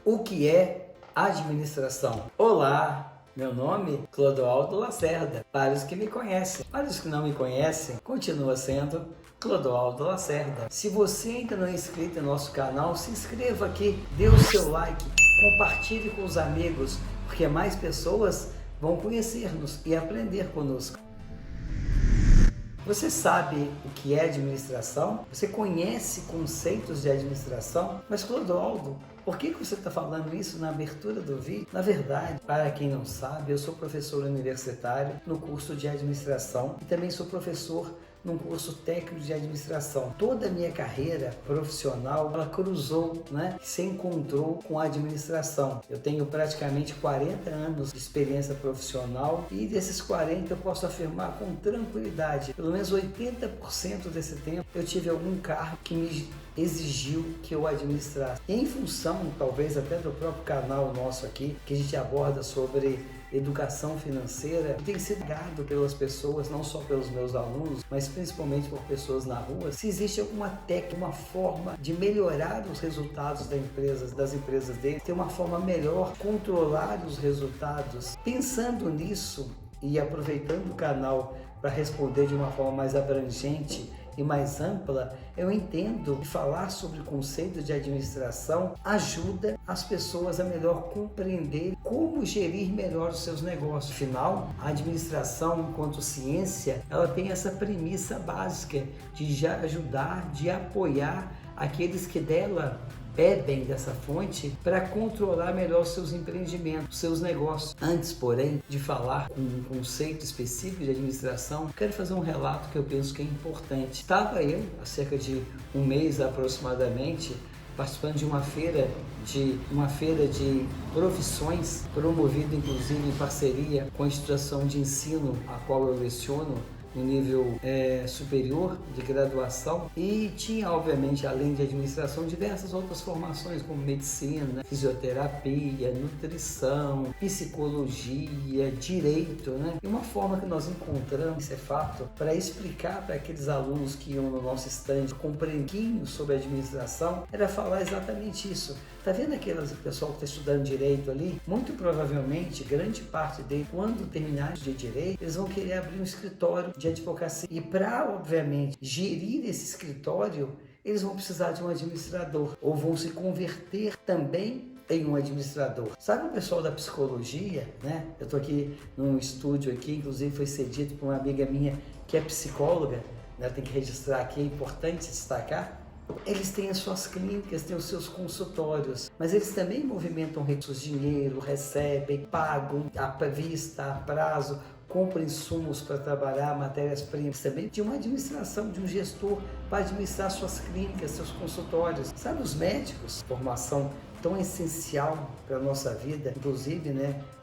O que é administração? Olá, meu nome é Clodoaldo Lacerda. Para os que me conhecem, para os que não me conhecem, continua sendo Clodoaldo Lacerda. Se você ainda não é inscrito no nosso canal, se inscreva aqui, dê o seu like, compartilhe com os amigos, porque mais pessoas vão conhecer-nos e aprender conosco. Você sabe o que é administração? Você conhece conceitos de administração? Mas Clodoaldo, por que você está falando isso na abertura do vídeo? Na verdade, para quem não sabe, eu sou professor universitário no curso de administração e também sou professor num curso técnico de administração. Toda a minha carreira profissional, ela cruzou, se encontrou com a administração. Eu tenho praticamente 40 anos de experiência profissional e desses 40 eu posso afirmar com tranquilidade, pelo menos 80% desse tempo eu tive algum cargo que me exigiu que eu administrasse. E em função, talvez até do próprio canal nosso aqui, que a gente aborda sobre educação financeira, tem sido dado pelas pessoas, não só pelos meus alunos, mas principalmente por pessoas na rua, se existe alguma técnica, uma forma de melhorar os resultados das empresas deles, ter uma forma melhor de controlar os resultados. Pensando nisso e aproveitando o canal para responder de uma forma mais abrangente e mais ampla, eu entendo que falar sobre o conceito de administração ajuda as pessoas a melhor compreender como gerir melhor os seus negócios. Afinal, a administração, enquanto ciência, ela tem essa premissa básica de já ajudar, de apoiar aqueles que dela bebem dessa fonte para controlar melhor os seus empreendimentos, seus negócios. Antes, porém, de falar com um conceito específico de administração, quero fazer um relato que eu penso que é importante. Estava eu, há cerca de um mês aproximadamente, participando de uma feira de profissões, promovida inclusive em parceria com a instituição de ensino a qual eu leciono, no nível superior de graduação, e tinha, obviamente, além de administração, diversas outras formações como medicina, fisioterapia, nutrição, psicologia, direito, E uma forma que nós encontramos, isso é fato, para explicar para aqueles alunos que iam no nosso stand compreendiam sobre a administração, era falar exatamente isso. Tá vendo aquele pessoal que está estudando direito ali? Muito provavelmente, grande parte deles, quando terminarem de direito, eles vão querer abrir um escritório de advocacia. E para, obviamente, gerir esse escritório, eles vão precisar de um administrador, ou vão se converter também em um administrador. Sabe o pessoal da psicologia, Eu estou aqui num estúdio aqui, inclusive foi cedido por uma amiga minha que é psicóloga, Tem que registrar aqui, é importante destacar. Eles têm as suas clínicas, têm os seus consultórios, mas eles também movimentam recursos, dinheiro, recebem, pagam à vista, a prazo, compram insumos para trabalhar, matérias-primas, também de uma administração, de um gestor para administrar suas clínicas, seus consultórios. Sabe, os médicos, formação tão essencial para a nossa vida, inclusive,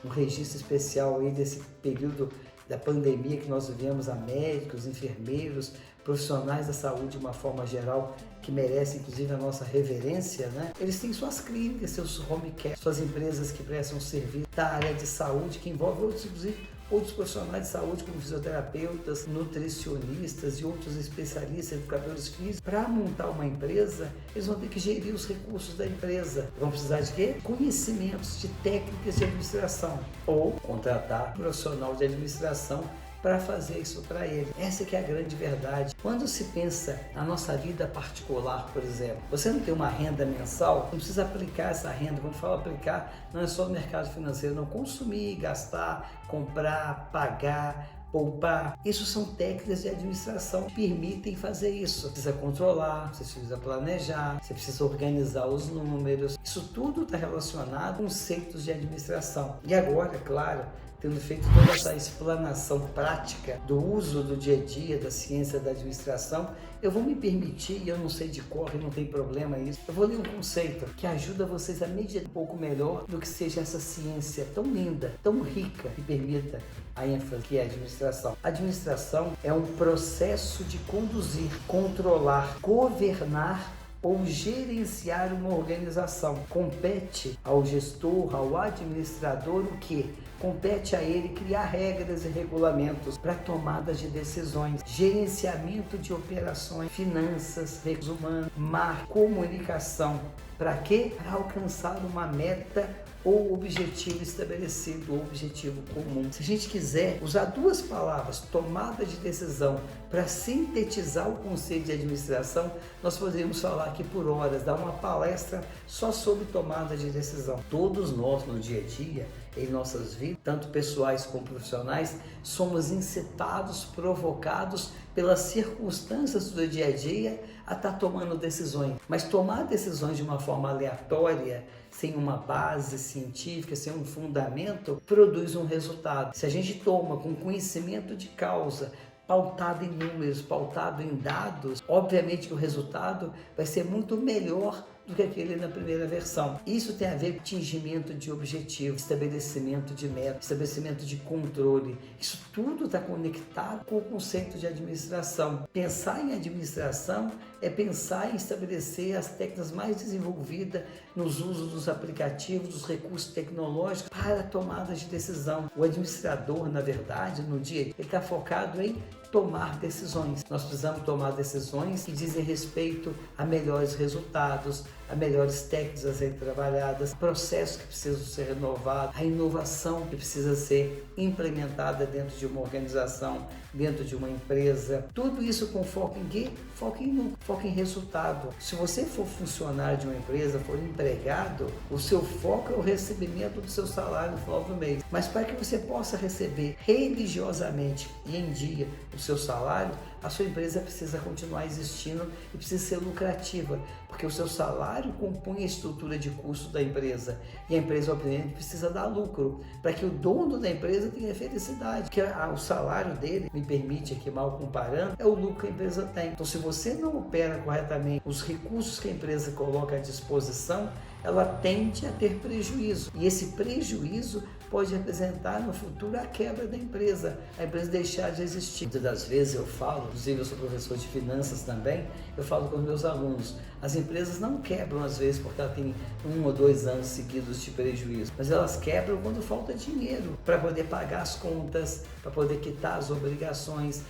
um registro especial aí desse período da pandemia que nós vivemos, a médicos, enfermeiros, profissionais da saúde de uma forma geral, que merecem inclusive a nossa reverência, Eles têm suas clínicas, seus home care, suas empresas que prestam serviço da área de saúde, que envolve outros, inclusive, outros profissionais de saúde, como fisioterapeutas, nutricionistas e outros especialistas, educadores físicos. Para montar uma empresa, eles vão ter que gerir os recursos da empresa. Vão precisar de quê? Conhecimentos, de técnicas de administração. Ou contratar um profissional de administração para fazer isso para ele. Essa que é a grande verdade. Quando se pensa na nossa vida particular, por exemplo, você não tem uma renda mensal, não precisa aplicar essa renda. Quando falo aplicar, não é só no mercado financeiro, não. Consumir, gastar, comprar, pagar, poupar. Isso são técnicas de administração que permitem fazer isso. Você precisa controlar, você precisa planejar, você precisa organizar os números. Isso tudo está relacionado a conceitos de administração. E agora, claro, tendo feito toda essa explanação prática do uso do dia a dia da ciência da administração, eu vou me permitir, e eu não sei de cor, e não tem problema isso, eu vou ler um conceito que ajuda vocês a medir um pouco melhor do que seja essa ciência tão linda, tão rica, que permita a ênfase que é a administração. A administração é um processo de conduzir, controlar, governar ou gerenciar uma organização. Compete ao gestor, ao administrador, o quê? compete a ele criar regras e regulamentos para tomada de decisões, gerenciamento de operações, finanças, recursos humanos, marketing, comunicação. Para quê? Para alcançar uma meta ou objetivo estabelecido, ou objetivo comum. Se a gente quiser usar duas palavras, tomada de decisão, para sintetizar o conceito de administração, nós poderíamos falar aqui por horas, dar uma palestra só sobre tomada de decisão. Todos nós, no dia a dia, em nossas vidas, tanto pessoais como profissionais, somos incitados, provocados pelas circunstâncias do dia a dia a estar tomando decisões. Mas tomar decisões de uma forma aleatória, sem uma base científica, sem um fundamento, produz um resultado. Se a gente toma com conhecimento de causa, pautado em números, pautado em dados, obviamente que o resultado vai ser muito melhor do que aquele na primeira versão. Isso tem a ver com atingimento de objetivo, estabelecimento de meta, estabelecimento de controle. Isso tudo está conectado com o conceito de administração. Pensar em administração é pensar em estabelecer as técnicas mais desenvolvidas nos usos dos aplicativos, dos recursos tecnológicos para a tomada de decisão. O administrador, na verdade, no dia, ele está focado em tomar decisões. Nós precisamos tomar decisões que dizem respeito a melhores resultados, a melhores técnicas a serem trabalhadas, processos que precisam ser renovados, a inovação que precisa ser implementada dentro de uma organização, dentro de uma empresa. Tudo isso com foco em quê? Foco em resultado. Se você for funcionário de uma empresa, for empregado, o seu foco é o recebimento do seu salário no final do mês. Mas para que você possa receber religiosamente e em dia o seu salário, a sua empresa precisa continuar existindo e precisa ser lucrativa, porque o seu salário compõe a estrutura de custo da empresa e a empresa, obviamente, precisa dar lucro para que o dono da empresa tenha felicidade, que o salário dele, me permite aqui mal comparando, é o lucro que a empresa tem. Então, se você não opera corretamente os recursos que a empresa coloca à disposição, ela tende a ter prejuízo, e esse prejuízo pode representar no futuro a quebra da empresa, a empresa deixar de existir. Muitas das vezes eu falo, inclusive eu sou professor de finanças também, eu falo com os meus alunos, as empresas não quebram às vezes porque ela tem 1 ou 2 anos seguidos de prejuízo, mas elas quebram quando falta dinheiro para poder pagar as contas, para poder quitar as obrigações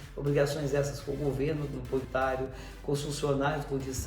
essas com o governo tributário, com os funcionários com o dia de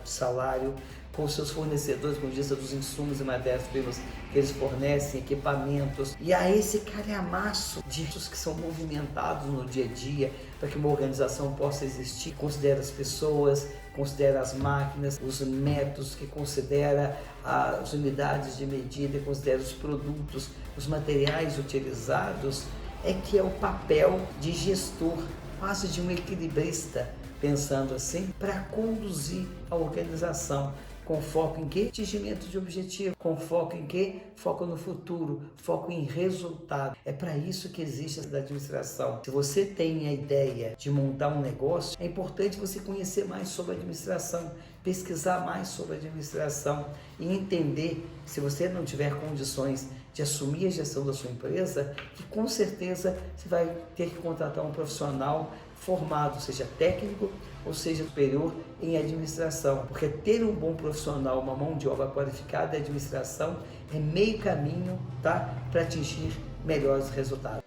salário, com seus fornecedores, com vista dos insumos e matérias-primas que eles fornecem, equipamentos, e a esse calhamaço de riscos que são movimentados no dia a dia para que uma organização possa existir. Considera as pessoas, considera as máquinas, os métodos, que considera as unidades de medida, considera os produtos, os materiais utilizados, é que é o papel de gestor, quase de um equilibrista, pensando assim, para conduzir a organização. Com foco em quê? Atingimento de objetivo. Com foco em quê? Foco no futuro, foco em resultado. É para isso que existe essa administração. Se você tem a ideia de montar um negócio, é importante você conhecer mais sobre a administração, pesquisar mais sobre a administração e entender, se você não tiver condições de assumir a gestão da sua empresa, que com certeza você vai ter que contratar um profissional formado, seja técnico ou seja superior em administração, porque ter um bom profissional, uma mão de obra qualificada em administração é meio caminho, tá, para atingir melhores resultados.